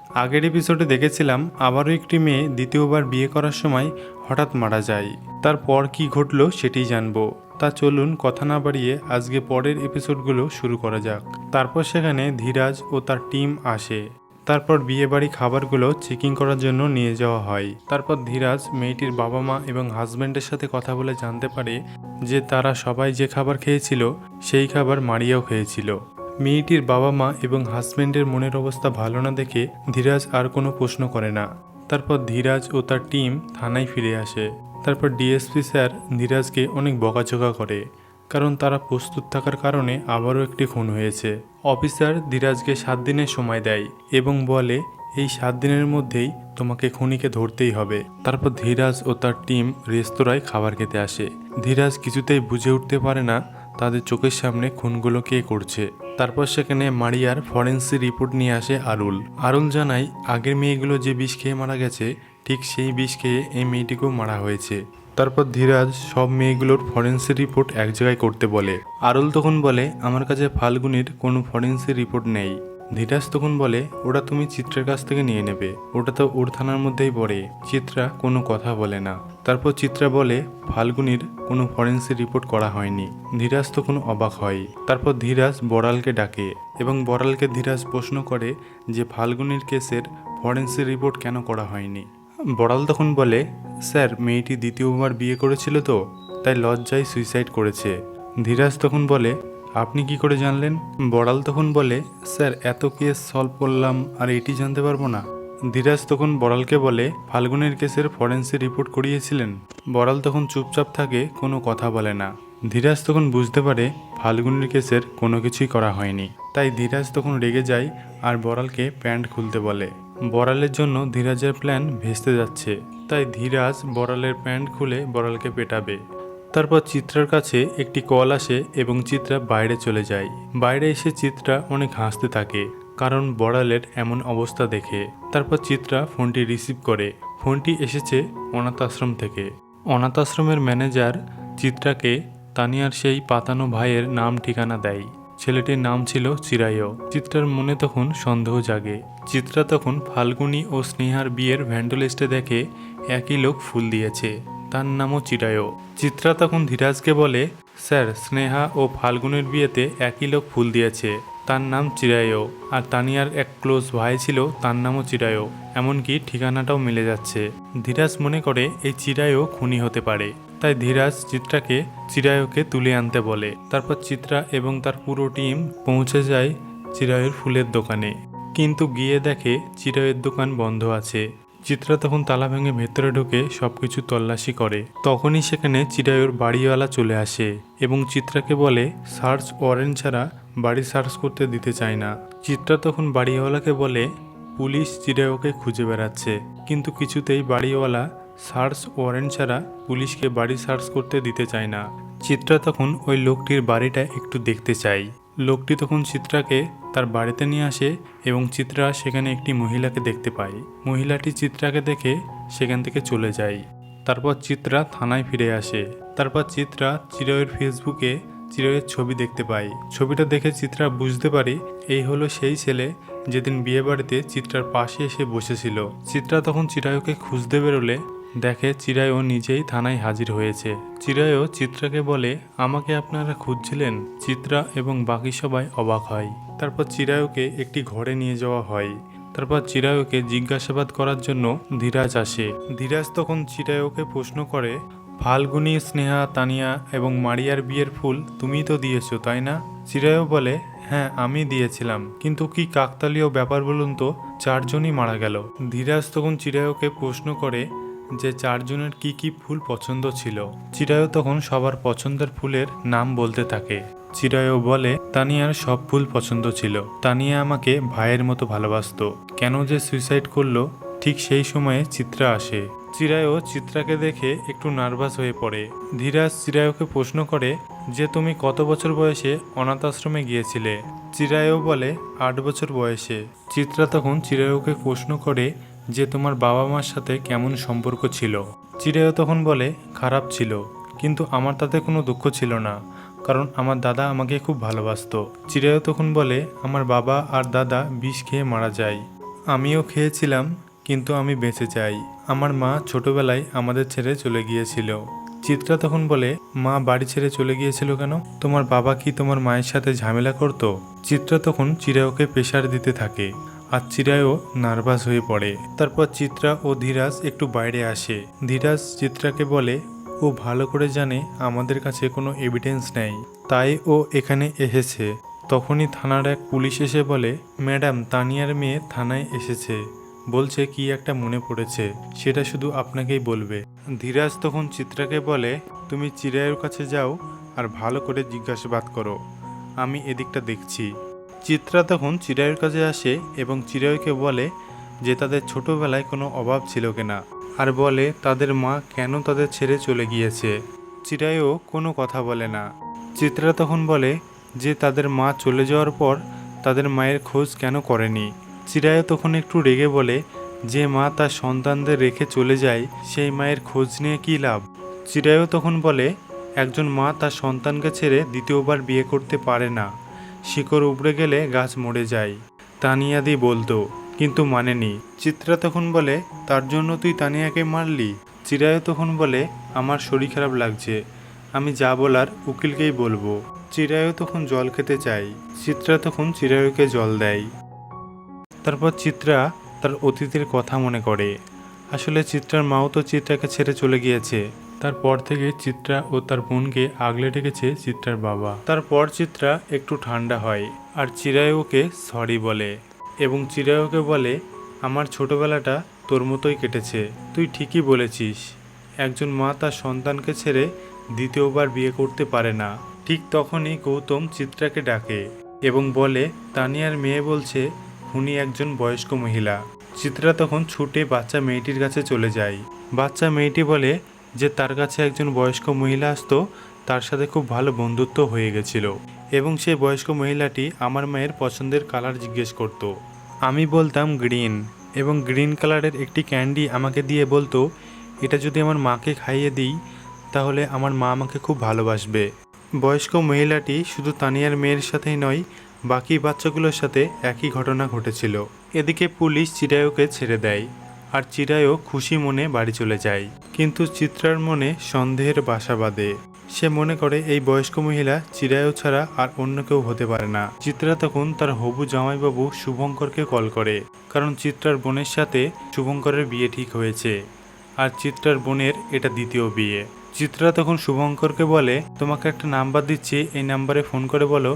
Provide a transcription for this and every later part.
আগের এপিসোডে দেখেছিলাম আবারও একটি মেয়ে দ্বিতীয়বার বিয়ে করার সময় হঠাৎ মারা যায়। তারপর কি ঘটলো সেটি জানবো। তা চলুন কথা না বাড়িয়ে আজকে পরের এপিসোডগুলো শুরু করা যাক। তারপর সেখানে ধীরাজ ও তার টিম আসে। তারপর বিয়েবাড়ি খাবারগুলো চেকিং করার জন্য নিয়ে যাওয়া হয়। তারপর ধীরাজ মেয়েটির বাবা মা এবং হাজব্যান্ডের সাথে কথা বলে জানতে পারে যে তারা সবাই যে খাবার খেয়েছিল সেই খাবার মারিয়াও খেয়েছিল। মেয়েটির বাবা মা এবং হাজব্যান্ডের মনের অবস্থা ভালো না দেখে ধীরাজ আর কোনো প্রশ্ন করে না। তারপর ধীরাজ ও তার টিম থানায় ফিরে আসে। তারপর ডিএসপি স্যার ধীরাজকে অনেক বকাঝকা করে, কারণ তারা প্রস্তুত থাকার কারণে আবারও একটি খুন হয়েছে। অফিসার ধীরাজকে 7 দিনের সময় দেয় এবং বলে এই 7 দিনের মধ্যেই তোমাকে খুনিকে ধরতেই হবে। তারপর ধীরাজ ও তার টিম রেস্তোরাঁয় খাবার খেতে আসে। ধীরাজ কিছুতেই বুঝে উঠতে পারে না তাদের চোখের সামনে খুনগুলো কে করছে। তারপর সেখানে মারিয়ার ফরেন্সিক রিপোর্ট নিয়ে আসে আরুল। আরুল জানায় আগের মেয়েগুলো যে বিষ খেয়ে মারা গেছে ঠিক সেই বিষ খেয়ে এই মেয়েটিকেও মারা হয়েছে। তারপর ধীরাজ সব মেয়েগুলোর ফরেন্সিক রিপোর্ট এক জায়গায় করতে বলে। আরুল তখন বলে আমার কাছে ফাল্গুনির কোনো ফরেন্সিক রিপোর্ট নেই। ধীরাজ তখন বলে ওটা তুমি চিত্রের কাছ থেকে নিয়ে নেবে, ওটা তো ওর থানার মধ্যেই পড়ে। চিত্রা কোনো কথা বলে না। তারপর চিত্রা বলে ফাল্গুনির কোনো ফরেন্সিক রিপোর্ট করা হয়নি। ধীরাজ তখন অবাক হয়। তারপর ধীরাজ বড়ালকে ডাকে এবং বড়ালকে ধীরাজ প্রশ্ন করে যে ফাল্গুনির কেসের ফরেন্সিক রিপোর্ট কেন করা হয়নি। বড়াল তখন বলে স্যার মেয়েটি দ্বিতীয়বার বিয়ে করেছিল তো তাই লজ্জায় সুইসাইড করেছে। ধীরাজ তখন বলে আপনি কি করে জানলেন? বড়াল তখন বলে স্যার এত কেস সলভ করলাম আর এটি জানতে পারবো না। ধীরাজ তখন বড়ালকে বলে ফাল্গুনের কেসের ফরেন্সিক রিপোর্ট করিয়েছিলেন। বড়াল তখন চুপচাপ থাকে, কোনো কথা বলে না। ধীরাজ তখন বুঝতে পারে ফাল্গুনের কেসের কোনো কিছুই করা হয়নি। তাই ধীরাজ তখন রেগে যায় আর বড়ালকে প্যান্ট খুলতে বলে। বড়ালের জন্য ধীরাজের প্ল্যান ভেস্তে যাচ্ছে, তাই ধীরাজ বড়ালের প্যান্ট খুলে বড়ালকে পেটাবে। তারপর চিত্রার কাছে একটি কল আসে এবং চিত্রা বাইরে চলে যায়। বাইরে এসে চিত্রা অনেক হাসতে থাকে কারণ বড়ালের এমন অবস্থা দেখে। তারপর চিত্রা ফোনটি রিসিভ করে। ফোনটি এসেছে অনাথ আশ্রম থেকে। অনাথ আশ্রমের ম্যানেজার চিত্রাকে তানিয়ার সেই পাতানো ভাইয়ের নাম ঠিকানা দেয়। ছেলেটির নাম ছিল চিরায়ু। চিত্রার মনে তখন সন্দেহ জাগে। চিত্রা তখন ফাল্গুনি ও স্নেহার বিয়ের ভ্যান্ডলিস্টে দেখে একই লোক ফুল দিয়েছে, তার নামও চিরায়ু। চিত্রা তখন ধীরাজকে বলে স্যার স্নেহা ও ফাল্গুনের বিয়েতে একই লোক ফুল দিয়েছে, তার নাম চিরায়ু। আর তানিয়ার এক ক্লোজ ভাই ছিল, তার নামও চিরায়ু। এমনকি ঠিকানাটাও মিলে যাচ্ছে। ধীরাজ মনে করে এই চিরায়ু খুনি হতে পারে। তাই ধীরাজ চিত্রাকে চিরায়ুকে তুলে আনতে বলে। তারপর চিত্রা এবং তার পুরো টিম পৌঁছে যায় চিরায়ুর ফুলের দোকানে, কিন্তু গিয়ে দেখে চিরায়ুর দোকান বন্ধ আছে। চিত্রা তখন তালা ভেঙে ভেতরে ঢুকে সবকিছু তল্লাশি করে। তখনই সেখানে চিরায়ুর বাড়িওয়ালা চলে আসে এবং চিত্রাকে বলে সার্চ ওয়ারেন্ট ছাড়া বাড়ি সার্চ করতে দিতে চায় না। চিত্রা তখন বাড়িওয়ালাকে বলে পুলিশ চিরায়ুকে খুঁজে বেড়াচ্ছে, কিন্তু কিছুতেই বাড়িওয়ালা সার্চ ওয়ারেন্ট ছাড়া পুলিশকে বাড়ি সার্চ করতে দিতে চায় না। চিত্রা তখন ওই লোকটির বাড়িটা একটু দেখতে চায়। লোকটি তখন চিত্রাকে তার বাড়িতে নিয়ে আসে এবং চিত্রা সেখানে একটি মহিলাকে দেখতে পায়। মহিলাটি চিত্রাকে দেখে সেখান থেকে চলে যায়। তারপর চিত্রা থানায় ফিরে আসে। তারপর চিত্রা চিরায়ুর ফেসবুকে চিরায়ুর ছবি দেখতে পায়। ছবিটা দেখে চিত্রা বুঝতে পারে এই হলো সেই ছেলে যেদিন বিয়ে বাড়িতে চিত্রার পাশে এসে বসেছিল। চিত্রা তখন চিরায়ুকে খুঁজতে বেরোলে দেখে চিরায়ু নিজেই থানায় হাজির হয়েছে। চিরায়ু চিত্রাকে বলে আমাকে আপনারা খুঁজছিলেন? চিত্রা এবং বাকি সবাই অবাক হয়। তারপর চিরায়ুকে একটি ঘরে নিয়ে যাওয়া হয়। তারপর চিরায়ুকে জিজ্ঞাসাবাদ করার জন্য ধীরাজ আসে। ধীরাজ তখন চিরায়ুকে প্রশ্ন করে ফাল্গুনি, স্নেহা, তানিয়া এবং মারিয়ার বিয়ের ফুল তুমিই তো দিয়েছো তাই না? চিরায়ু বলে হ্যাঁ আমি দিয়েছিলাম, কিন্তু কি কাকতালীয় ব্যাপার বলুন তো, 4 জনই মারা গেল। ধীরাজ তখন চিরায়ুকে প্রশ্ন করে যে 4 জনের কি কি ফুল পছন্দ ছিল। চিরায়ু তখন সবার পছন্দের ফুলের নাম বলতে থাকে। চিরায়ু বলে তানিয়ার সব ফুল পছন্দ ছিল, তানিয়া আমাকে ভাইয়ের মতো ভালোবাসতো। কেন যে সুইসাইড করলো ঠিক সেই সময়ে চিত্রা আসে। চিরায়ু চিত্রাকে দেখে একটু নার্ভাস হয়ে পড়ে। ধীরাজ চিরায়ুকে প্রশ্ন করে যে তুমি কত বছর বয়সে অনাথ আশ্রমে গিয়েছিলে? চিরায়ু বলে 8 বছর বয়সে। চিত্রা তখন চিরায়ুকে প্রশ্ন করে যে তোমার বাবা মার সাথে কেমন সম্পর্ক ছিল? চিরায়ু তখন বলে খারাপ ছিল, কিন্তু আমার তাতে কোনো দুঃখ ছিল না, কারণ আমার দাদা আমাকে খুব ভালোবাসতো। চিরায়ু তখন বলে আমার বাবা আর দাদা বিষ খেয়ে মারা যায়, আমিও খেয়েছিলাম, কিন্তু আমি বেঁচে চাই। আমার মা ছোটবেলায় আমাদের ছেড়ে চলে গিয়েছিল। চিত্রা তখন বলে, মা বাড়ি ছেড়ে চলে গিয়েছিল কেন? তোমার বাবা কি তোমার মায়ের সাথে ঝামেলা করতো? চিত্রা তখন চিরায়ুকে প্রেশার দিতে থাকে, আর চিরায়ু নার্ভাস হয়ে পড়ে। তারপর চিত্রা ও ধীরাজ একটু বাইরে আসে। ধীরাজ চিত্রাকে বলে, ও ভালো করে জানে আমাদের কাছে কোনো এভিডেন্স নেই, তাই ও এখানে এসেছে। তখনই থানার এক পুলিশ এসে বলে, ম্যাডাম, তানিয়ার মেয়ে থানায় এসেছে, বলছে কি একটা মনে পড়েছে, সেটা শুধু আপনাকেই বলবে। ধীরাজ তখন চিত্রাকে বলে, তুমি চিরায়ুর কাছে যাও আর ভালো করে জিজ্ঞাসাবাদ করো, আমি এদিকটা দেখছি। চিত্রা তখন চিরায়ুর কাছে আসে এবং চিরায়ুকে বলে যে তাদের ছোটবেলায় কোনো অভাব ছিল কিনা, আর বলে তাদের মা কেন তাদের ছেড়ে চলে গিয়েছে। চিরায়ু কোনো কথা বলে না। চিত্রা তখন বলে যে তাদের মা চলে যাওয়ার পর তাদের মায়ের খোঁজ কেন করেনি। চিরায়ু তখন একটু রেগে বলে, যে মা তার সন্তানদের রেখে চলে যায় সেই মায়ের খোঁজ নিয়ে কী লাভ। চিরায়ু তখন বলে, একজন মা তার সন্তানকে ছেড়ে দ্বিতীয়বার বিয়ে করতে পারে না, শিকড় উপড়ে গেলে গাছ মরে যায়, তানিয়াদি বলতো, কিন্তু মানেনি। চিত্রা তখন বলে, তার জন্য তুই তানিয়াকে মারলি? চিরায়ু তখন বলে, আমার শরীর খারাপ লাগছে, আমি যা বলার উকিলকেই বলবো। চিরায়ু তখন জল খেতে চায়। চিত্রা তখন চিরায়ুকে জল দেয়। তারপর চিত্রা তার অতীতের কথা মনে করে। আসলে চিত্রার মাও তো চিত্রাকে ছেড়ে চলে গিয়েছে। তারপর থেকে চিত্রা ও তার বোনকে আগলে রেখেছে চিত্রার বাবা। তারপর চিত্রা একটু ঠান্ডা হয় আর চিরায়ুকে সরি বলে এবং চিরায়ুকে বলে, আমার ছোটবেলাটা তোর মতোই কেটেছে, তুই ঠিকই বলেছিস, একজন মা তার সন্তানকে ছেড়ে দ্বিতীয়বার বিয়ে করতে পারে না। ঠিক তখনই গৌতম চিত্রাকে ডাকে এবং বলে, তানিয়ার মেয়ে বলছে উনি একজন বয়স্ক মহিলা। চিত্রা তখন ছুটে বাচ্চা মেয়েটির কাছে চলে যায়। বাচ্চা মেয়েটি বলে যে তার কাছে একজন বয়স্ক মহিলা আসতো, তার সাথে খুব ভালো বন্ধুত্ব হয়ে গেছিল এবং সেই বয়স্ক মহিলাটি আমার মায়ের পছন্দের কালার জিজ্ঞেস করত। আমি বলতাম গ্রিন, এবং গ্রিন কালারের একটি ক্যান্ডি আমাকে দিয়ে বলতো, এটা যদি আমার মাকে খাইয়ে দিই তাহলে আমার মা আমাকে খুব ভালোবাসবে। বয়স্ক মহিলাটি শুধু তানিয়ার মেয়ের সাথেই নয়, বাকি বাচ্চাগুলোর সাথে একই ঘটনা ঘটেছিল। এদিকে পুলিশ চিরায়ুকে ছেড়ে দেয় আর চিরায়ু খুশি মনে বাড়ি চলে যায়। কিন্তু চিত্রার মনে সন্দেহের বাসা বাঁধে। সে মনে করে এই বয়স্ক মহিলা চিরায়ু ছাড়া আর অন্য কেউ হতে পারে না। চিত্রা তখন তার হবু জামাইবাবু শুভঙ্করকে কল করে, কারণ চিত্রার বোনের সাথে শুভঙ্করের বিয়ে ঠিক হয়েছে আর চিত্রার বোনের এটা দ্বিতীয় বিয়ে। চিত্রা তখন শুভঙ্করকে বলে, তোমাকে একটা নাম্বার দিচ্ছি, এই নাম্বারে ফোন করে বলো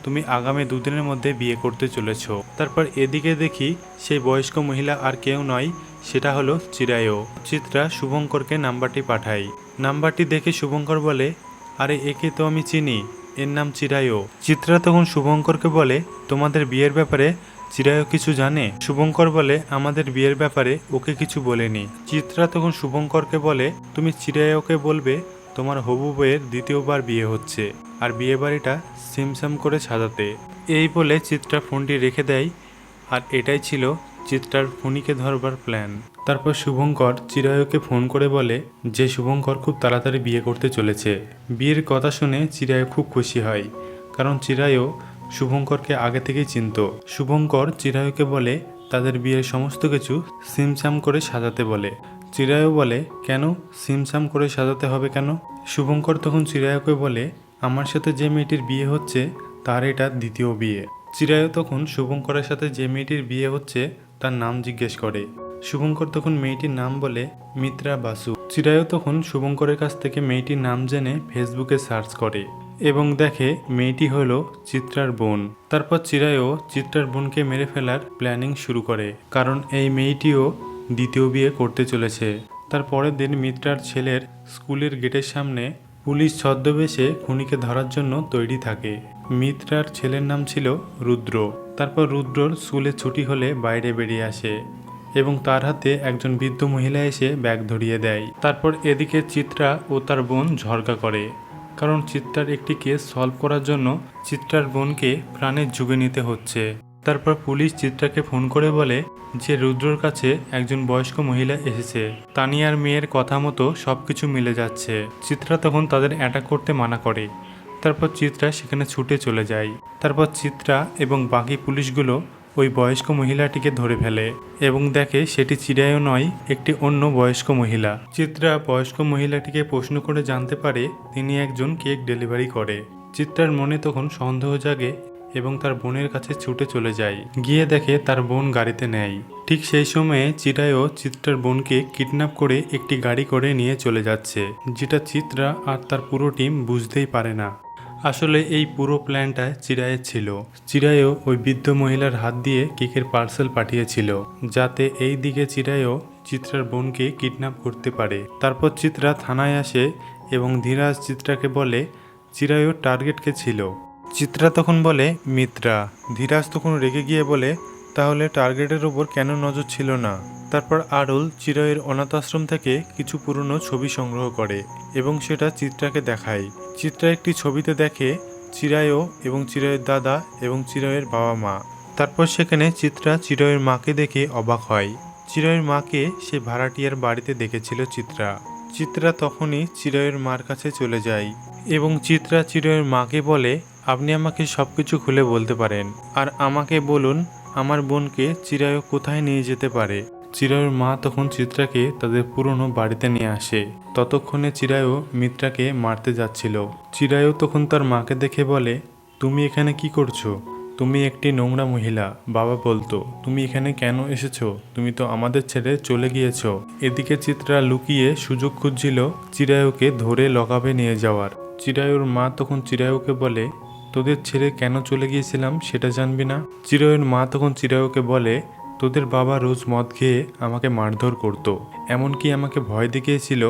তুমি আগামী দুদিনের মধ্যে বিয়ে করতে চলেছ। তারপর এদিকে দেখি সেই বয়স্ক মহিলা আর কেউ নয়, সেটা হলো চিরায়ু। চিত্রা শুভঙ্করকে নাম্বারটি পাঠায়। নাম্বারটি দেখে শুভঙ্কর বলে, আরে একে তো আমি চিনি, এর নাম চিরায়ু। চিত্রা তখন শুভঙ্করকে বলে, তোমাদের বিয়ের ব্যাপারে চিরায়ু কিছু জানে? শুভঙ্কর বলে, আমাদের বিয়ের ব্যাপারে ওকে কিছু বলেনি। চিত্রা তখন শুভঙ্করকে বলে, তুমি চিরায়ুকে বলবে তোমার হবু বউয়ের দ্বিতীয়বার বিয়ে হচ্ছে আর বিয়ে বাড়িটা সিমসাম করে সাজাতে। এই বলে চিত্রা ফোনটি রেখে দেয় আর এটাই ছিল চিত্রার ফণিকে ধরবার প্ল্যান। তারপর শুভঙ্কর চিরায়ুকে ফোন করে বলে যে শুভঙ্কর খুব তাড়াতাড়ি বিয়ে করতে চলেছে। বিয়ের কথা শুনে চিরায়ু খুব খুশি হয়, কারণ চিরায়ু শুভঙ্করকে আগে থেকেই চিনত। শুভঙ্কর চিরায়ুকে বলে তাদের বিয়ের সমস্ত কিছু সিমসাম করে সাজাতে বলে। চিরায়ু বলে, কেন সিমসাম করে সাজাতে হবে কেন? শুভঙ্কর তখন চিরায়ুকে বলে, আমার সাথে যে মেয়েটির বিয়ে হচ্ছে তার এটা দ্বিতীয় বিয়ে। চিরায়ু তখন শুভঙ্করের সাথে যে মেয়েটির বিয়ে হচ্ছে তার নাম জিজ্ঞেস করে। শুভঙ্কর তখন মেয়েটির নাম বলে মিত্রা বাসু। চিরায়ু তখন শুভঙ্করের কাছ থেকে মেয়েটির নাম জেনে ফেসবুকে সার্চ করে এবং দেখে মেয়েটি হলো চিত্রার বোন। তারপর চিরায়ু চিত্রার বোনকে মেরে ফেলার প্ল্যানিং শুরু করে, কারণ এই মেয়েটিও দ্বিতীয় বিয়ে করতে চলেছে। তার পরের দিন মিত্রার ছেলের স্কুলের গেটের সামনে পুলিশ ছদ্মবেশে খুনিকে ধরার জন্য তৈরি থাকে। মিত্রার ছেলের নাম ছিল রুদ্র। তারপর রুদ্রর স্কুলে ছুটি হলে বাইরে বেরিয়ে আসে এবং তার হাতে একজন বৃদ্ধ মহিলা এসে ব্যাগ ধরিয়ে দেয়। তারপর এদিকে চিত্রা ও তার বোন ঝগড়া করে, কারণ চিত্রার একটি কেস সলভ করার জন্য চিত্রার বোনকে প্রাণের ঝুঁকি নিতে হচ্ছে। তারপর পুলিশ চিত্রাকে ফোন করে বলে যে রুদ্রর কাছে একজন বয়স্ক মহিলা এসেছে, তানিয়ার মেয়ের কথা মতো সবকিছু মিলে যাচ্ছে। চিত্রা তখন তাদের অ্যাটাক করতে মানা করে। তারপর চিত্রা সেখানে ছুটে চলে যায়। তারপর চিত্রা এবং বাকি পুলিশগুলো ওই বয়স্ক মহিলাটিকে ধরে ফেলে এবং দেখে সেটি চিরায়ও নয়, একটি অন্য বয়স্ক মহিলা। চিত্রা বয়স্ক মহিলাটিকে প্রশ্ন করে জানতে পারে তিনি একজন কেক ডেলিভারি করে। চিত্রার মনে তখন সন্দেহ জাগে এবং তার বোনের কাছে ছুটে চলে যায়। গিয়ে দেখে তার বোন গাড়িতে নেয়। ঠিক সেই সময়ে চিরায়ও চিত্রার বোনকে কিডন্যাপ করে একটি গাড়ি করে নিয়ে চলে যাচ্ছে, যেটা চিত্রা আর তার পুরো টিম বুঝতেই পারে না। আসলে এই পুরো প্ল্যানটা চিরায়ের ছিল। চিরায়ও ওই বৃদ্ধ মহিলার হাত দিয়ে কেকের পার্সেল পাঠিয়েছিল, যাতে এই দিকে চিরায়ও চিত্রার বোনকে কিডন্যাপ করতে পারে। তারপর চিত্রা থানায় আসে এবং ধীরাজ চিত্রাকে বলে চিরায়ও টার্গেটকে ছিল। চিত্রা তখন বলে মিত্রা। ধীরাজ তখন রেগে গিয়ে বলে তাহলে টার্গেটের ওপর কেন নজর ছিল না। তারপর আরুল চিরায়ের অনাথ আশ্রম থেকে কিছু পুরনো ছবি সংগ্রহ করে এবং সেটা চিত্রাকে দেখায়। চিত্রা একটি ছবিতে দেখে চিরায়ও এবং চিরায়ের দাদা এবং চিরায়ের বাবা মা। তারপর সেখানে চিত্রা চিরায়ের মাকে দেখে অবাক হয়। চিরায়ের মাকে সে ভাড়াটিয়ার বাড়িতে দেখেছিল চিত্রা। চিত্রা তখনই চিরায়ের মার কাছে চলে যায় এবং চিত্রা চিরায়ের মাকে বলে আপনি আমাকে সবকিছু খুলে বলতে পারেন, আর আমাকে বলুন আমার বোনকে চিরায়ও কোথায় নিয়ে যেতে পারে। চিরায়ুর মা তখন চিত্রাকে তাদের পুরনো বাড়িতে নিয়ে আসে। ততক্ষণে চিরায়ু মিত্রাকে মারতে যাচ্ছিল। চিরায়ু তখন তার মাকে দেখে বলে তুমি এখানে কি করছো? তুমি একটি নোংরা মহিলা। বাবা বলতো তুমি এখানে কেন এসেছো? তুমি তো আমাদের ছেড়ে চলে গিয়েছো। এদিকে চিত্রা লুকিয়ে সুযোগ খুঁজছিল চিরায়ুকে ধরে লকআপে নিয়ে যাওয়ার। চিরায়ুর মা তখন চিরায়ুকে বলে তোদের ছেড়ে কেন চলে গিয়েছিলাম সেটা জানবি না? চিরায়ুর মা তখন চিরায়ুকে বলে তোদের বাবা রোজ মদ খেয়ে আমাকে মারধর করতো, এমনকি আমাকে ভয় দেখিয়েছিল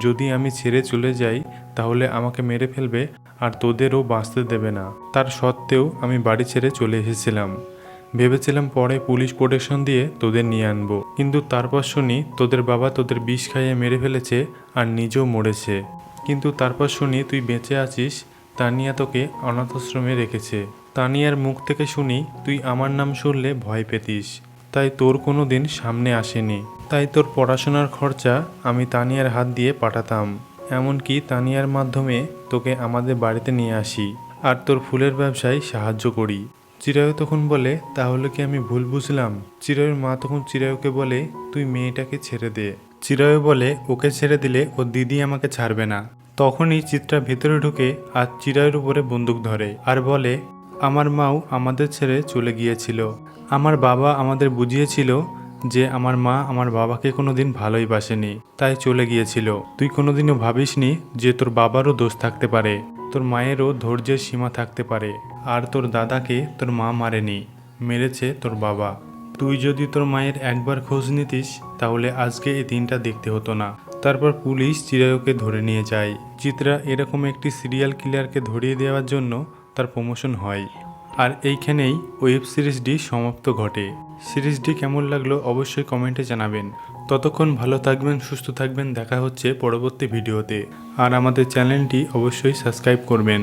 যদি আমি ছেড়ে চলে যাই তাহলে আমাকে মেরে ফেলবে আর তোদেরও বাঁচতে দেবে না। তার সত্ত্বেও আমি বাড়ি ছেড়ে চলে এসেছিলাম। ভেবেছিলাম পরে পুলিশ প্রোটেকশন দিয়ে তোদের নিয়ে আনবো, কিন্তু তারপর শুনি তোদের বাবা তোদের বিষ খাইয়ে মেরে ফেলেছে আর নিজেও মরেছে। কিন্তু তারপর শুনি তুই বেঁচে আছিস, তানিয়া তোকে অনাথ আশ্রমে রেখেছে। তানিয়ার মুখ থেকে শুনি তুই আমার নাম শুনলে ভয় পেতিস, তাই তোর কোনো দিন সামনে আসেনি। তাই তোর পড়াশোনার খরচা আমি তানিয়ার হাত দিয়ে পাঠাতাম, এমনকি তানিয়ার মাধ্যমে তোকে আমাদের বাড়িতে নিয়ে আসি আর তোর ফুলের ব্যবসায় সাহায্য করি। চিরায়ু তখন বলে তাহলে কি আমি ভুল বুঝলাম? চিরায়ুর মা তখন চিরায়ুকে বলে তুই মেয়েটাকে ছেড়ে দে। চিরায়ু বলে ওকে ছেড়ে দিলে ও দিদি আমাকে ছাড়বে না। তখনই চিত্রা ভেতরে ঢুকে আর চিরায়ুর উপরে বন্দুক ধরে আর বলে আমার মাও আমাদের ছেড়ে চলে গিয়েছিল। আমার বাবা আমাদের বুঝিয়েছিল যে আমার মা আমার বাবাকে কোনোদিন ভালোই বাসেনি, তাই চলে গিয়েছিল। তুই কোনোদিনও ভাবিসনি যে তোর বাবারও দোষ থাকতে পারে, তোর মায়েরও ধৈর্যের সীমা থাকতে পারে, আর তোর দাদাকে তোর মা মারেনি, মেরেছে তোর বাবা। তুই যদি তোর মায়ের একবার খোঁজ নিতিস তাহলে আজকে এই দিনটা দেখতে হতো না। তারপর পুলিশ চিরায়ুকে ধরে নিয়ে যায়। চিত্রা এরকম একটি সিরিয়াল কিলারকে ধরিয়ে দেওয়ার জন্য তার প্রমোশন হয়। আর এইখানেই ওয়েব সিরিজটি সমাপ্ত ঘটে। সিরিজটি কেমন লাগলো অবশ্যই কমেন্টে জানাবেন। ততক্ষণ ভালো থাকবেন, সুস্থ থাকবেন। দেখা হচ্ছে পরবর্তী ভিডিওতে। আর আমাদের চ্যানেলটি অবশ্যই সাবস্ক্রাইব করবেন।